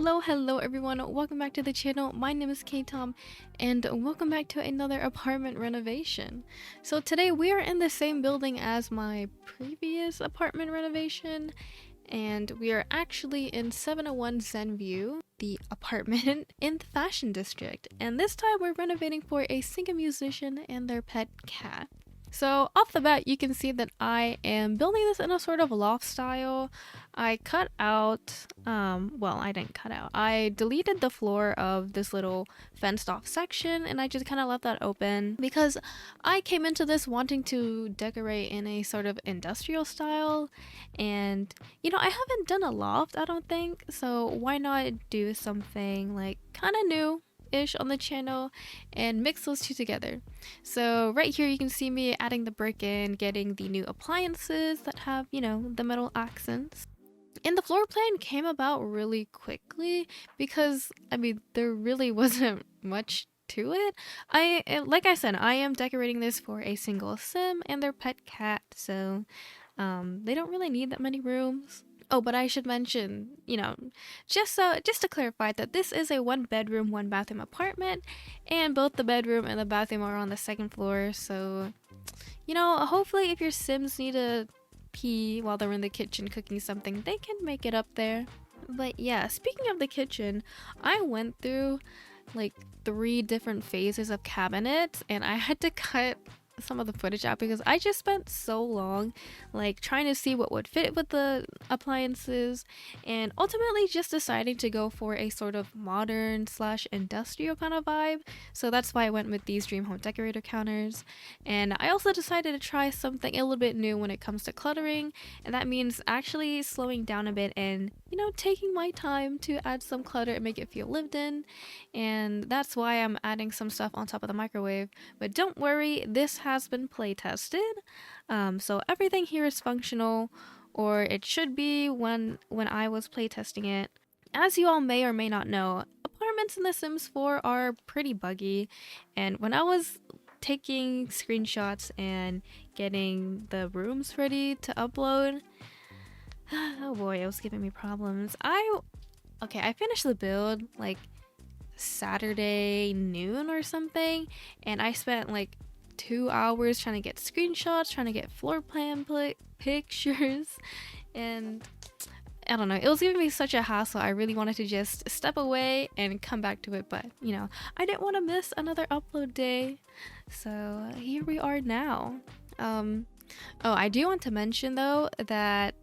Hello everyone, welcome back to the channel. My name is caitom and welcome back to another apartment renovation. So today we are in the same building as my previous apartment renovation, and we are actually in 701 ZenView, the apartment in the fashion district, and this time we're renovating for a singer musician and their pet cat. So off the bat, you can see that I am building this in a sort of loft style. I cut out, I didn't cut out. I deleted the floor of this little fenced off section and I just kind of left that open because I came into this wanting to decorate in a sort of industrial style. And, I haven't done a loft, I don't think. So why not do something like kind of new ish on the channel and mix those two together. So right here you can see me adding the brick in, getting the new appliances that have, the metal accents. And the floor plan came about really quickly because there really wasn't much to it. Like I said, I am decorating this for a single sim and their pet cat, so they don't really need that many rooms. Oh, but I should mention, just to clarify that this is a 1-bedroom, 1-bathroom apartment, and both the bedroom and the bathroom are on the second floor. So, hopefully if your Sims need to pee while they're in the kitchen cooking something, they can make it up there. But yeah, speaking of the kitchen, I went through like 3 different phases of cabinets, and I had to cut some of the footage out because I just spent so long trying to see what would fit with the appliances and ultimately just deciding to go for a sort of modern / industrial kind of vibe. So that's why I went with these Dream Home Decorator counters. And I also decided to try something a little bit new when it comes to cluttering, and that means actually slowing down a bit and taking my time to add some clutter and make it feel lived in. And that's why I'm adding some stuff on top of the microwave. But don't worry, this has been play tested, so everything here is functional, or it should be when I was play testing it. As you all may or may not know, apartments in The Sims 4 are pretty buggy, and when I was taking screenshots and getting the rooms ready to upload, oh boy, it was giving me problems. I finished the build like Saturday noon or something, and I spent 2 hours trying to get screenshots, trying to get floor plan pictures, and I don't know, it was giving me such a hassle. I really wanted to just step away and come back to it, but I didn't want to miss another upload day, so here we are now. I do want to mention though that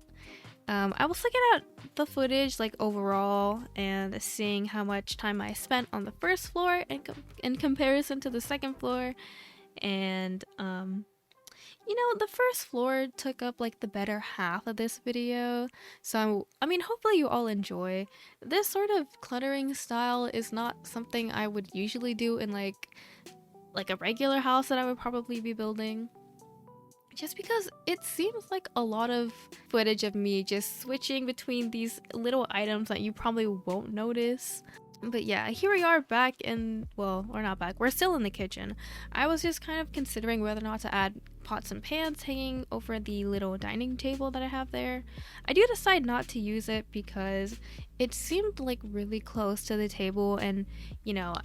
I was looking at the footage overall and seeing how much time I spent on the first floor in comparison to the second floor. And the first floor took up the better half of this video, so hopefully you all enjoy. This sort of cluttering style is not something I would usually do in like a regular house that I would probably be building, just because it seems like a lot of footage of me just switching between these little items that you probably won't notice. But yeah, here we are back in, well, we're not back, we're still in the kitchen. I was just kind of considering whether or not to add pots and pans hanging over the little dining table that I have there. I do decide not to use it because it seemed really close to the table, and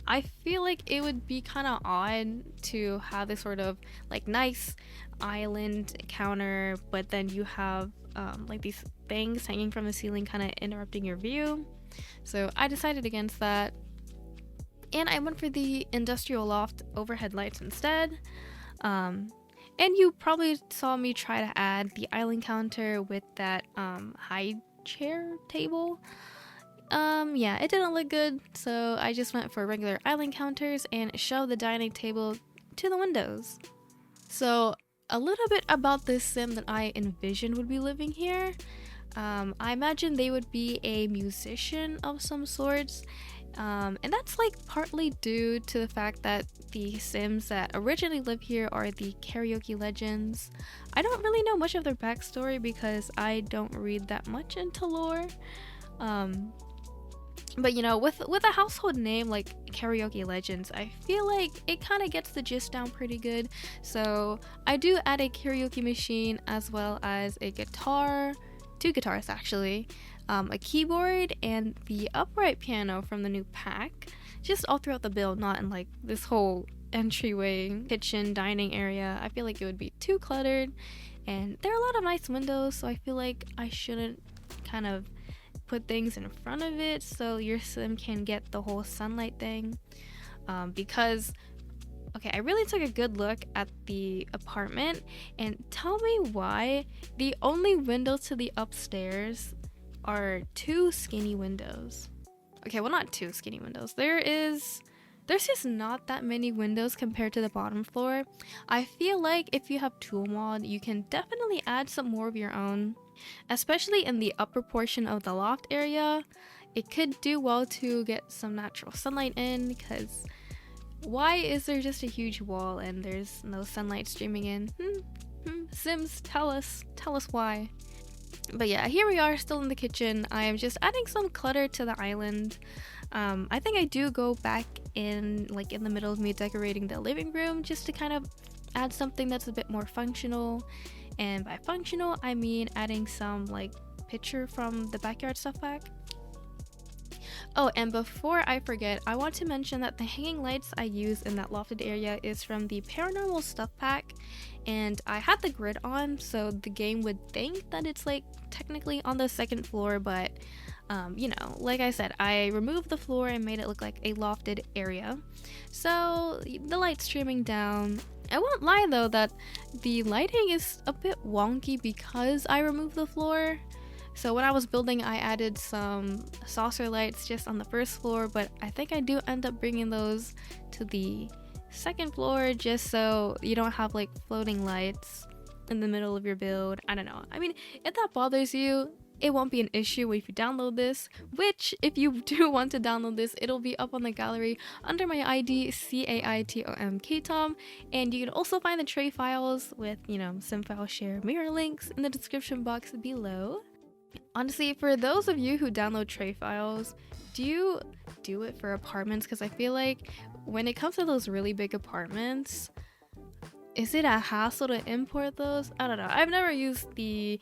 I feel like it would be kind of odd to have this sort of nice island counter, but then you have these things hanging from the ceiling kind of interrupting your view. So I decided against that, and I went for the industrial loft overhead lights instead. And you probably saw me try to add the island counter with that high chair table. Yeah, it didn't look good, so I just went for regular island counters and shoved the dining table to the windows. So a little bit about this sim that I envisioned would be living here. I imagine they would be a musician of some sorts, and that's partly due to the fact that the Sims that originally live here are the karaoke legends. I don't really know much of their backstory because I don't read that much into lore, but with a household name like karaoke legends, I feel like it kind of gets the gist down pretty good. So I do add a karaoke machine as well as a guitar two guitars actually, a keyboard, and the upright piano from the new pack, just all throughout the build, not in like this whole entryway kitchen dining area. I feel like it would be too cluttered, and there are a lot of nice windows, so I feel like I shouldn't kind of put things in front of it so your sim can get the whole sunlight thing. Because okay, I really took a good look at the apartment, and tell me why the only window to the upstairs are two skinny windows. Okay, well, not two skinny windows. There's just not that many windows compared to the bottom floor. I feel like if you have tool mod, you can definitely add some more of your own, especially in the upper portion of the loft area. It could do well to get some natural sunlight in, because why is there just a huge wall and there's no sunlight streaming in? Sims, tell us why. But yeah, here we are still in the kitchen. I am just adding some clutter to the island. I think I do go back in, like in the middle of me decorating the living room, just to kind of add something that's a bit more functional. And by functional, I mean adding some like picture from the backyard stuff pack. Oh, and before I forget, I want to mention that the hanging lights I use in that lofted area is from the Paranormal stuff pack, and I had the grid on, so the game would think that it's like technically on the second floor, but you know, like I said, I removed the floor and made it look like a lofted area, so the light streaming down. I won't lie though that the lighting is a bit wonky because I removed the floor. So when I was building, I added some saucer lights just on the first floor, but I think I do end up bringing those to the second floor just so you don't have like floating lights in the middle of your build. I don't know. I mean, if that bothers you, it won't be an issue if you download this, which if you do want to download this, it'll be up on the gallery under my ID caitom, and you can also find the tray files with, you know, sim file share mirror links in the description box below. Honestly, for those of you who download tray files, do you do it for apartments? Because I feel like when it comes to those really big apartments, is it a hassle to import those? I don't know. I've never used the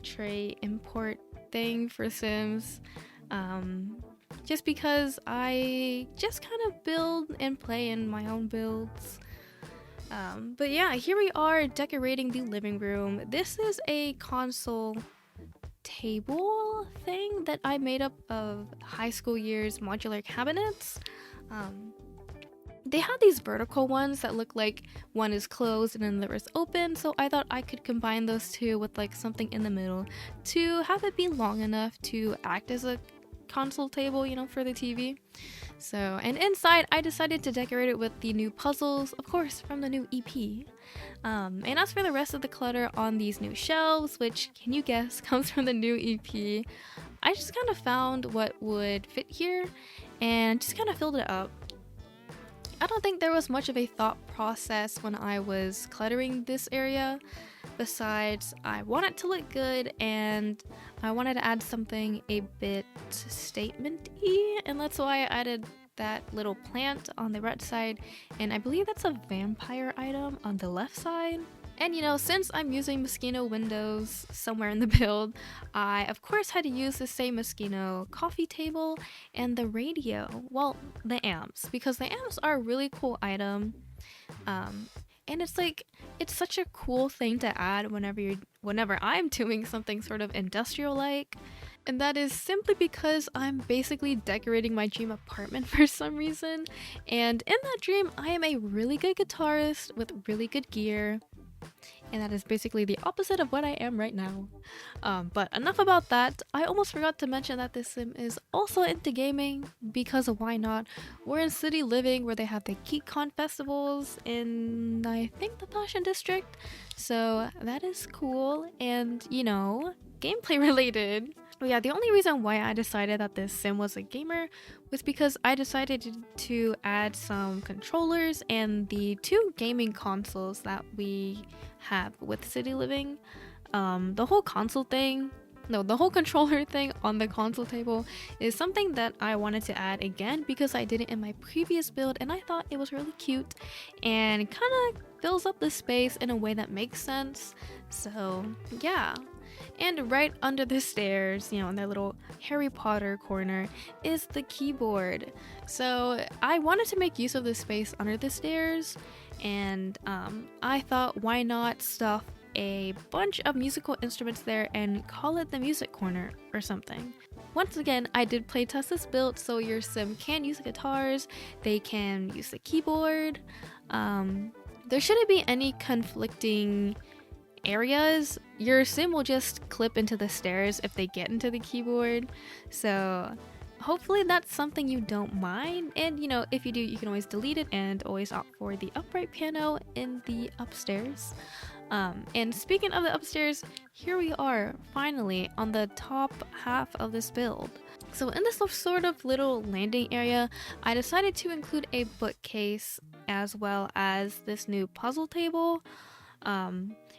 tray import thing for Sims, just because I just kind of build and play in my own builds. But yeah, here we are decorating the living room. This is a console table thing that I made up of high school years modular cabinets. They had these vertical ones that look like one is closed and then the other is open, so I thought I could combine those two with like something in the middle to have it be long enough to act as a console table, you know, for the TV. So, and inside I decided to decorate it with the new puzzles, of course, from the new EP. And as for the rest of the clutter on these new shelves, which, can you guess, comes from the new EP, I just kind of found what would fit here and just kind of filled it up. I don't think there was much of a thought process when I was cluttering this area, besides I want it to look good and I wanted to add something a bit statement-y, and that's why I added that little plant on the right side, and I believe that's a vampire item on the left side. And you know, since I'm using Moschino windows somewhere in the build, I of course had to use the same Moschino coffee table and the radio, well, the amps, because the amps are a really cool item. And it's like, it's such a cool thing to add whenever I'm doing something sort of industrial like. And that is simply because I'm basically decorating my dream apartment for some reason. And in that dream, I am a really good guitarist with really good gear. And that is basically the opposite of what I am right now. But enough about that. I almost forgot to mention that this sim is also into gaming, because why not? We're in city living where they have the KeyCon festivals in, I think, the Fashion District. So that is cool and, you know, gameplay related. But yeah, the only reason why I decided that this sim was a gamer was because I decided to add some controllers and the two gaming consoles that we have with City Living. The whole controller thing on the console table is something that I wanted to add again because I did it in my previous build and I thought it was really cute and kind of fills up the space in a way that makes sense. So yeah. And right under the stairs, you know, in that little Harry Potter corner, is the keyboard. So I wanted to make use of this space under the stairs, and I thought, why not stuff a bunch of musical instruments there and call it the music corner or something. Once again, I did playtest this build, so your sim can use the guitars, they can use the keyboard. There shouldn't be any conflicting areas. Your sim will just clip into the stairs if they get into the keyboard, so hopefully that's something you don't mind. And you know, if you do, you can always delete it and always opt for the upright piano in the upstairs. And speaking of the upstairs, here we are finally on the top half of this build. So in this sort of little landing area, I decided to include a bookcase as well as this new puzzle table.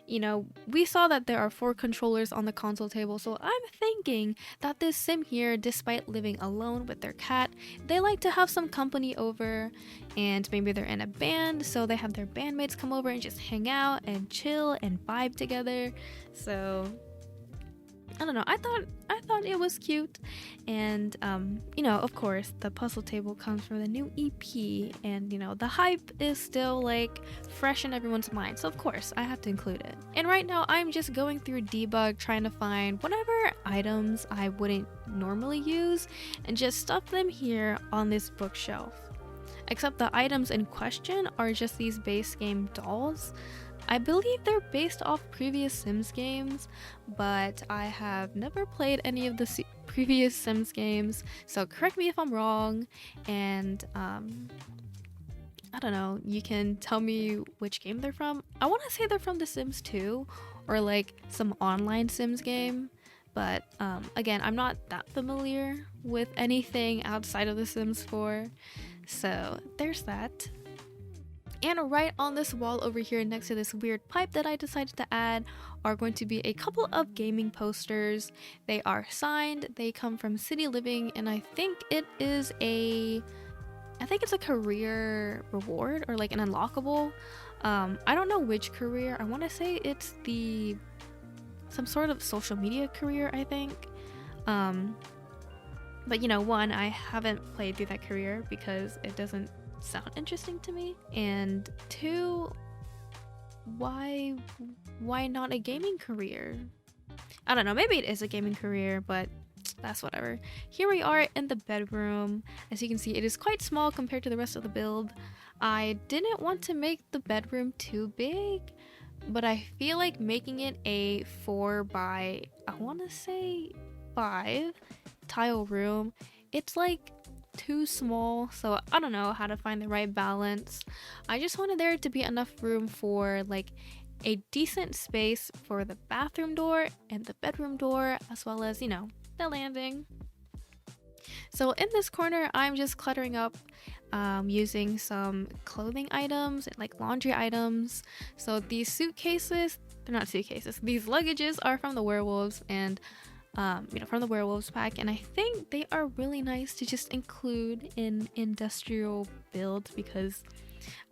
You know, we saw that there are 4 controllers on the console table, so I'm thinking that this sim here, despite living alone with their cat, they like to have some company over, and maybe they're in a band, so they have their bandmates come over and just hang out and chill and vibe together. So I don't know, I thought it was cute. And you know, of course the puzzle table comes from the new EP, and you know, the hype is still like fresh in everyone's mind, so of course I have to include it. And right now I'm just going through debug, trying to find whatever items I wouldn't normally use and just stuff them here on this bookshelf. Except the items in question are just these base game dolls. I believe they're based off previous Sims games, but I have never played any of the previous Sims games, so correct me if I'm wrong. And I don't know, you can tell me which game they're from. I want to say they're from The Sims 2 or like some online Sims game, but again, I'm not that familiar with anything outside of The Sims 4, so there's that. And right on this wall over here next to this weird pipe that I decided to add are going to be a couple of gaming posters. They are signed, they come from City Living, and I think it's a career reward or like an unlockable. I don't know which career. I want to say it's some sort of social media career, I think. But you know, one, I haven't played through that career because it doesn't sound interesting to me, and 2, why not a gaming career? I don't know, maybe it is a gaming career, but that's whatever. Here we are in the bedroom. As you can see, it is quite small compared to the rest of the build. I didn't want to make the bedroom too big, but I feel like making it a 4 by, I want to say 5 tile room, it's like too small, so I don't know how to find the right balance. I just wanted there to be enough room for like a decent space for the bathroom door and the bedroom door, as well as, you know, the landing. So in this corner, I'm just cluttering up using some clothing items and like laundry items. So these suitcases, they're not suitcases, these luggages are from the Werewolves, and you know, from the Werewolves pack, and I think they are really nice to just include in industrial builds because,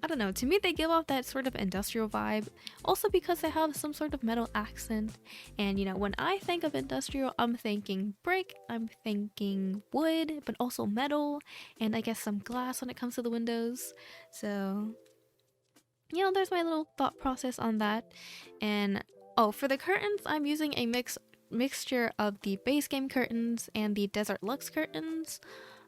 I don't know, to me they give off that sort of industrial vibe, also because they have some sort of metal accent. And you know, when I think of industrial, I'm thinking brick, I'm thinking wood, but also metal, and I guess some glass when it comes to the windows. So, you know, there's my little thought process on that. And oh, for the curtains, I'm using a mixture of the base game curtains and the Desert Luxe curtains.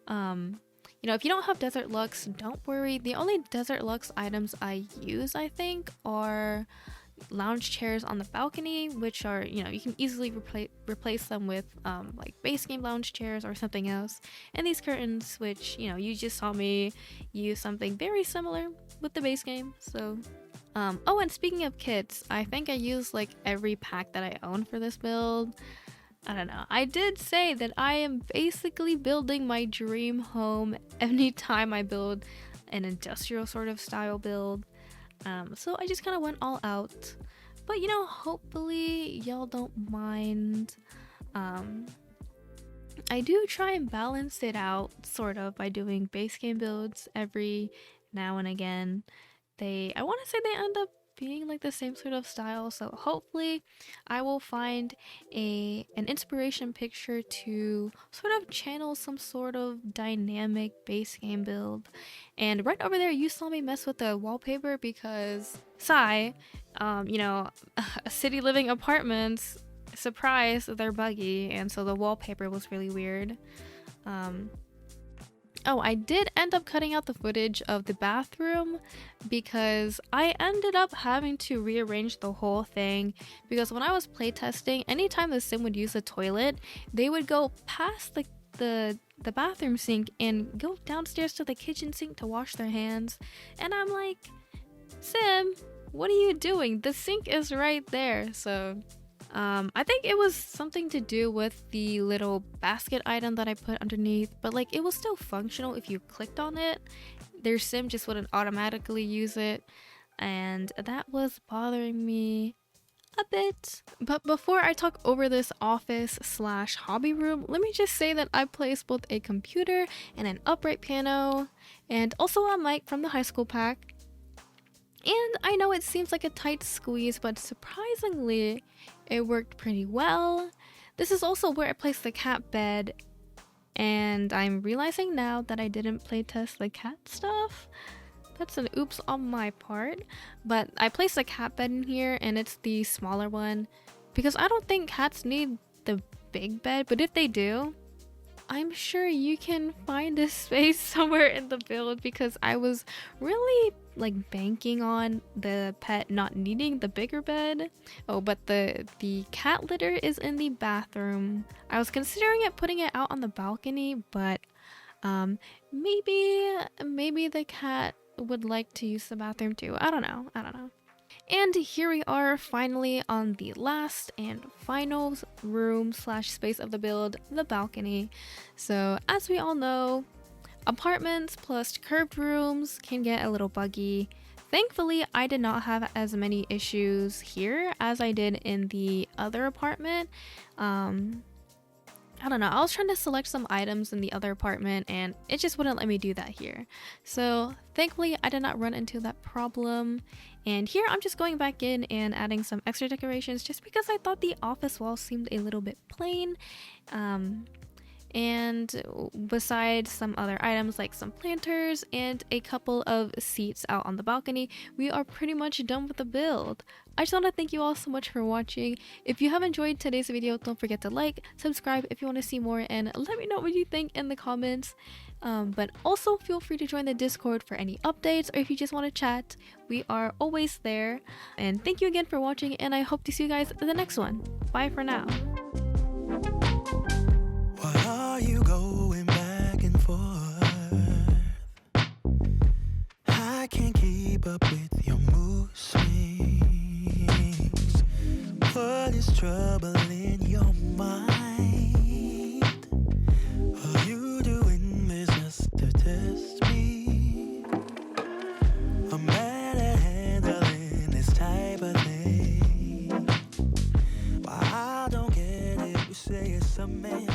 You know, if you don't have Desert Luxe, don't worry. The only Desert Luxe items I use, I think, are lounge chairs on the balcony, which are, you know, you can easily replace them with like base game lounge chairs or something else. And these curtains, which, you know, you just saw me use something very similar with the base game. So oh, and speaking of kits, I think I used like every pack that I own for this build. I don't know. I did say that I am basically building my dream home anytime I build an industrial sort of style build. So I just kind of went all out. But you know, hopefully y'all don't mind. I do try and balance it out sort of by doing base game builds every now and again. I want to say they end up being like the same sort of style, so hopefully I will find an inspiration picture to sort of channel some sort of dynamic base game build. And right over there you saw me mess with the wallpaper because you know, city living apartments, surprise, they're buggy, and so the wallpaper was really weird. Oh, I did end up cutting out the footage of the bathroom because I ended up having to rearrange the whole thing, because when I was playtesting, anytime the sim would use the toilet, they would go past the bathroom sink and go downstairs to the kitchen sink to wash their hands. And I'm like, Sim, what are you doing? The sink is right there. So I think it was something to do with the little basket item that I put underneath, but like it was still functional if you clicked on it. Their sim just wouldn't automatically use it, and that was bothering me a bit. But before I talk over this office slash hobby room, let me just say that I placed both a computer and an upright piano, and also a mic from the high school pack. And I know it seems like a tight squeeze, but surprisingly, it worked pretty well. This is also where I placed the cat bed, and I'm realizing now that I didn't playtest the cat stuff. That's an oops on my part, but I placed the cat bed in here, and it's the smaller one because I don't think cats need the big bed, but if they do, I'm sure you can find a space somewhere in the build, because I was really like banking on the pet not needing the bigger bed. Oh, but the cat litter is in the bathroom. I was considering putting it out on the balcony, but maybe the cat would like to use the bathroom too. I don't know. And here we are finally on the last and final room slash space of the build, the balcony. So as we all know, apartments plus curved rooms can get a little buggy. Thankfully, I did not have as many issues here as I did in the other apartment. I don't know, I was trying to select some items in the other apartment and it just wouldn't let me do that here. So thankfully I did not run into that problem. And here I'm just going back in and adding some extra decorations just because I thought the office wall seemed a little bit plain. And besides some other items like some planters and a couple of seats out on the balcony, we are pretty much done with the build. I just want to thank you all so much for watching. If you have enjoyed today's video, don't forget to like, subscribe if you want to see more, and let me know what you think in the comments. But also feel free to join the Discord for any updates, or if you just want to chat, we are always there. And thank you again for watching, and I hope to see you guys in the next one. Bye for now. Why are you going back and forth? I can't keep up with your mood swings. What is troubling your mind? Are you doing this just to test me? I'm bad at handling this type of thing. Why I don't get it, you say it's a man